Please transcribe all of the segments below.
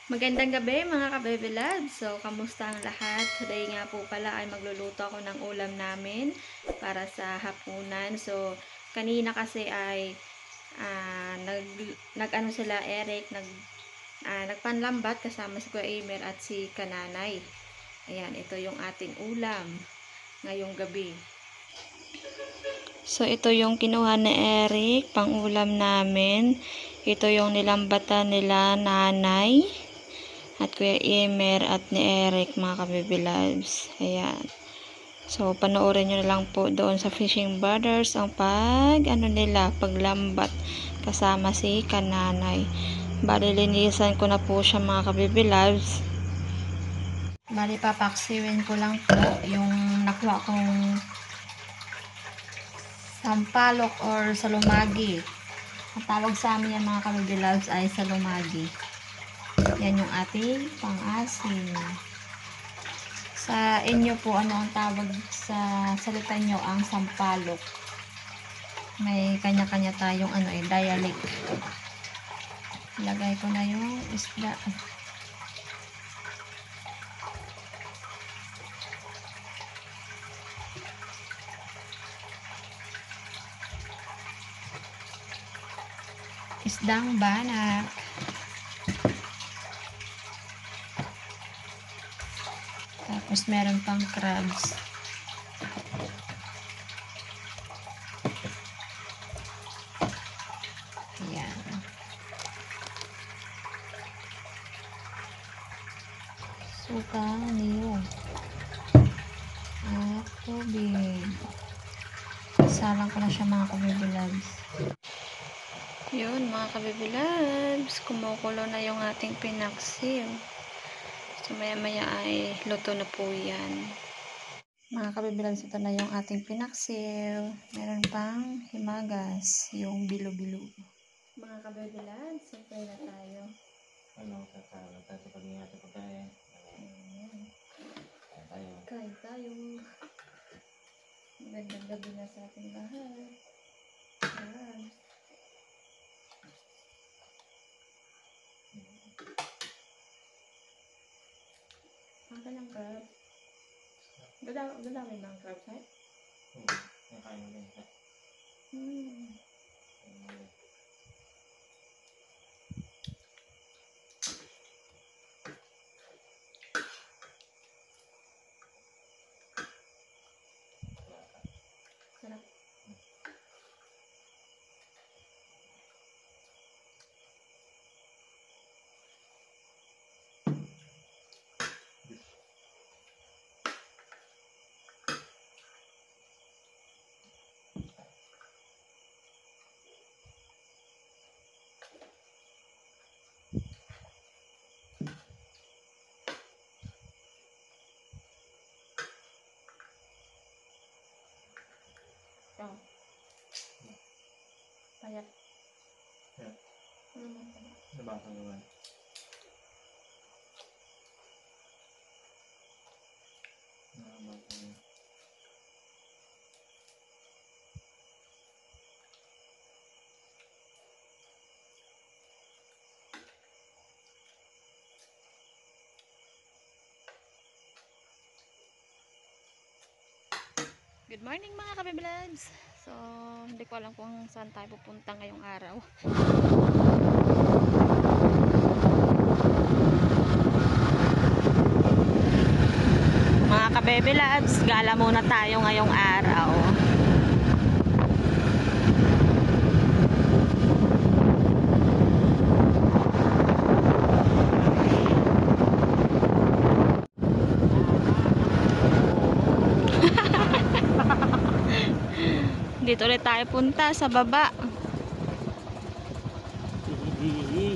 Magandang gabi mga kabebe lads. So, kamusta ang lahat? Today nga po pala ay magluluto ako ng ulam namin para sa hapunan. So, kanina kasi ay nag-ano sila Eric, nagpanlambat kasama si Kuya Aimer at si Kananay. Ayan, ito yung ating ulam ngayong gabi. So, ito yung kinuha ni Eric, pang ulam namin. Ito yung nilambatan nila nanay at Kuya Emer at ni Eric, mga kabibi loves. Ayan. So, panoorin nyo na lang po doon sa Fishing Brothers ang paglambat kasama si Kananay. Bali, linisan ko na po siya, mga kabibi loves. Bali, papaksiwin ko lang po yung nakuha kong sampalok or salumagi. Ang tawag sa amin yan, mga kabibi loves, ay salumagi. Yan yung ating pang-asin. Sa inyo po, ano ang tawag sa salita nyo ang sampalok? May kanya-kanya tayong dialect. Ilagay ko na yung isda. Isdang banak. Tapos meron pang crabs. Ayan. Suka, niyog. At tubig. Salang ko na siya, mga kabibilabs. Yun, mga kabibilabs. Kumukulo na yung ating pinaksil. So, maya-maya ay luto na po yan. Mga kabibilabs, ito na yung ating pinaksil. Meron pang himagas, yung bilo-bilo. Mga kabibilabs, siyempre na tayo. Ano, tatawag tayo sa pag-ingat sa pagkain. Kain tayo. Magandang gabi na sa ating lahat. Ayan. Ang kanyang crab. Gadawin ng crab, right? Nakain mo din siya. Sarap. Oh. Payat. Yeah. Payat. Nabasa naman. Nabasa naman. Good morning, mga kabiblans. So, hindi ko alam kung saan tayo pupunta ngayong araw. Mga kabiblans, gala muna tayo ngayong araw. Dito ulit tayo punta sa baba.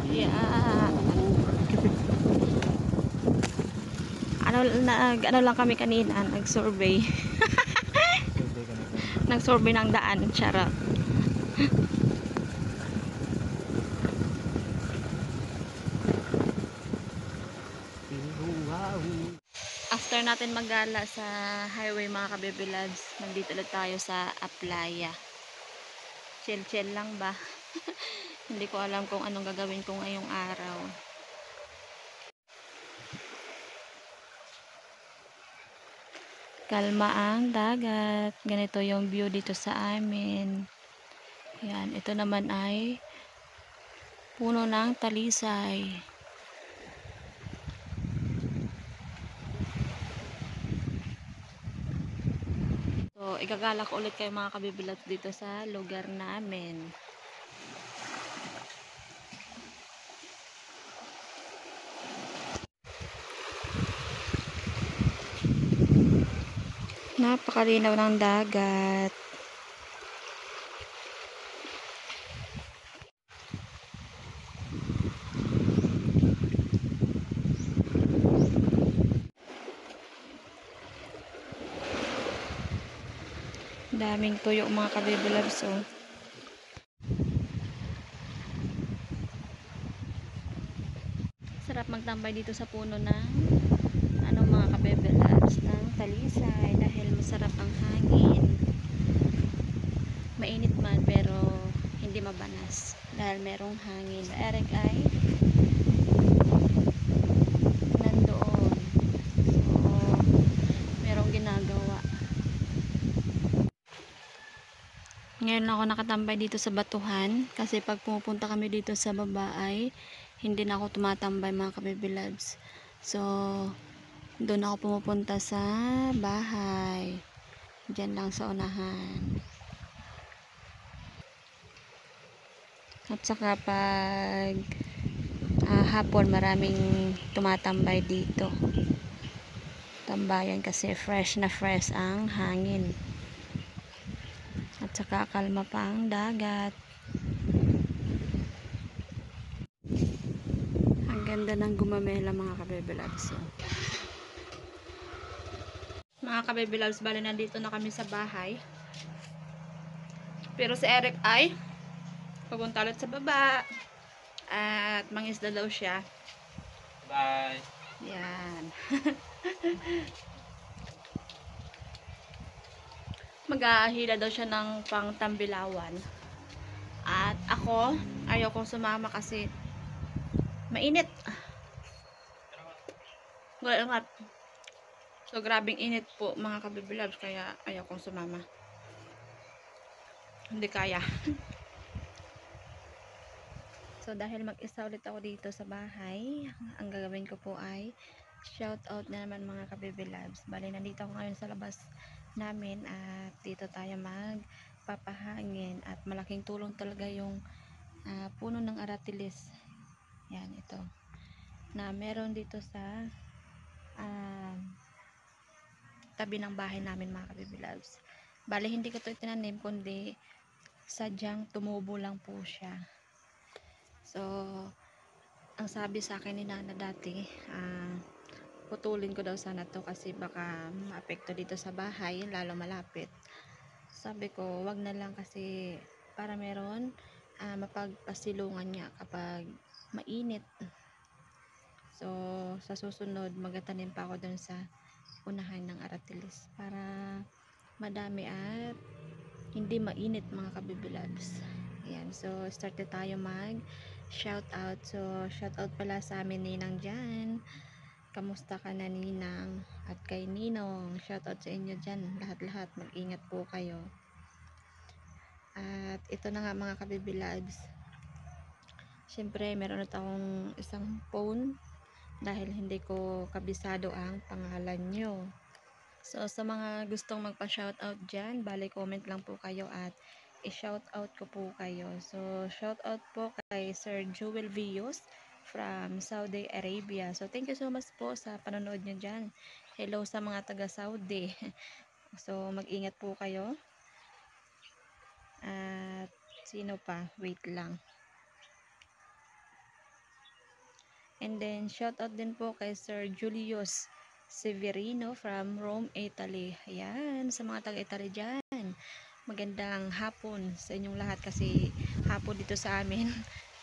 Yeah. Ano lang kami kanina, nag-survey. Nag-survey ng daan, charot. After natin maggala sa highway, mga kabibilads, nandito ulit tayo sa Aplaya. Chill-chill lang ba? Hindi ko alam kung anong gagawin ko ngayong araw. Kalma ang dagat. Ganito yung view dito sa amin. Yan, ito naman ay puno ng talisay. So, igagala ko ulit kayo mga kabibilat dito sa lugar namin. Napakalinaw ng dagat. Daming tuyo mga kabibilabs, oh. Sarap magtambay dito sa puno ng mga kabibilabs ng talisay dahil masarap ang hangin. Mainit man pero hindi mabanas dahil merong hangin. Eric ay nandoon. So, merong ginagawa. Ngayon ako nakatambay dito sa batuhan kasi pag pumupunta kami dito sa baba ay hindi na ako tumatambay mga kabibilabs. So, doon ako pumupunta sa bahay. Diyan lang sa unahan. At saka pag hapon maraming tumatambay dito. Tambayan kasi fresh na fresh ang hangin. At saka kalma pa ang dagat. Ang ganda ng gumamela mga kabebilabs. Mga kabebilabs, bali nandito na kami sa bahay. Pero si Eric ay pupunta ulit sa baba. At mangisda daw siya. Bye. Yan. Mag-aahila daw siya ng pangtambilawan. At ako, ayaw kong sumama kasi mainit. Wala nga. So, grabing init po mga kabibilabs. Kaya ayaw kong sumama. Hindi kaya. So, dahil mag-isa ulit ako dito sa bahay, ang gagawin ko po ay shout out na naman mga kabibilabs. Bali, nandito ako ngayon sa labas namin at dito tayo magpapahangin at malaking tulong talaga yung puno ng aratilis. Yan, ito. Na meron dito sa tabi ng bahay namin mga kabibilabs. Bali, hindi ko ito itinanim kundi sadyang tumubo lang po siya. So, ang sabi sa akin ni Nana dati, putulin ko daw sana to kasi baka maapekto dito sa bahay, lalo malapit. Sabi ko, wag na lang kasi para meron mapagpasilungan niya kapag mainit. So, sa susunod, magatanim pa ako dun sa unahan ng aratilis para madami at hindi mainit mga kabibilabs. Ayan, so start na tayo mag shout out. So, shout out pala sa amin Ninang dyan. Kamusta ka na Ninang? At kay Ninong, shout out sa inyo dyan. Lahat-lahat, mag-ingat po kayo. At ito na nga mga kabibilabs. Siyempre, meron na akong isang phone dahil hindi ko kabisado ang pangalan nyo. So, sa mga gustong magpa-shoutout dyan, bali comment lang po kayo at i-shoutout ko po kayo. So, shoutout po kay Sir Jewel Vios from Saudi Arabia. So, thank you so much po sa panonood nyo dyan. Hello sa mga taga-Saudi. So, mag-ingat po kayo. At, sino pa? Wait lang. And then, shoutout din po kay Sir Julius Severino from Rome, Italy. Ayan, sa mga taga-Italy dyan. Magandang hapon sa inyong lahat kasi hapon dito sa amin.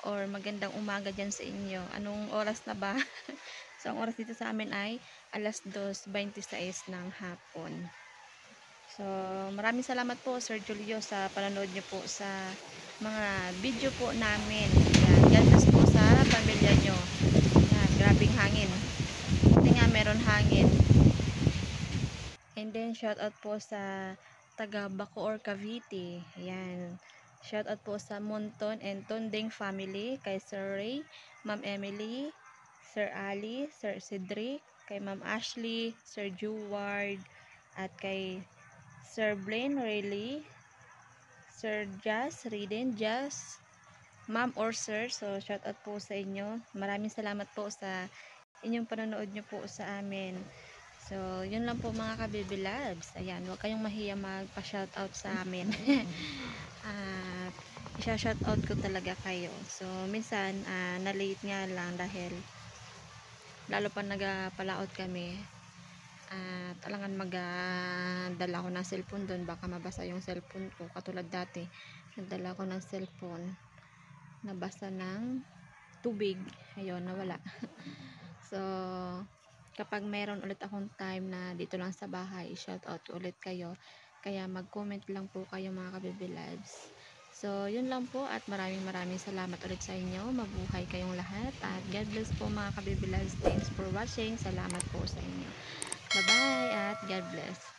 Or magandang umaga dyan sa inyo. Anong oras na ba? So, ang oras dito sa amin ay alas 2:26 ng hapon. So, maraming salamat po Sir Julio sa panonood niyo po sa mga video po namin. Yan, God bless po sa pamilya nyo. Yan, grabing hangin. Hindi nga meron hangin. And then, natin, shoutout po sa taga Bacoor, Cavite. Ayan. Shoutout po sa Monton and Tondeng family, kay Sir Ray, Ma'am Emily, Sir Ali, Sir Cedric, kay Ma'am Ashley, Sir Jeward, at kay Sir Blaine Rayleigh, Sir Jazz, Riden Jazz, Ma'am or Sir. So, shoutout po sa inyo. Maraming salamat po sa inyong panonood nyo po sa amin. So, yun lang po mga kabibilabs. Ayan, huwag kayong mahiya magpa-shoutout sa amin. At isa-shoutout ko talaga kayo. So, minsan, na-late nga lang dahil lalo pa nagpalaot kami. At alangan magdala ko ng cellphone doon. Baka mabasa yung cellphone ko. Katulad dati, nagdala ko ng cellphone. Nabasa ng tubig. Ayun, nawala. So, kapag mayroon ulit akong time na dito lang sa bahay, shoutout ulit kayo. Kaya mag-comment lang po kayo mga kabibilabs. So, yun lang po at maraming salamat ulit sa inyo. Mabuhay kayong lahat at God bless po mga kabibilabs. Thanks for watching. Salamat po sa inyo. Bye-bye at God bless.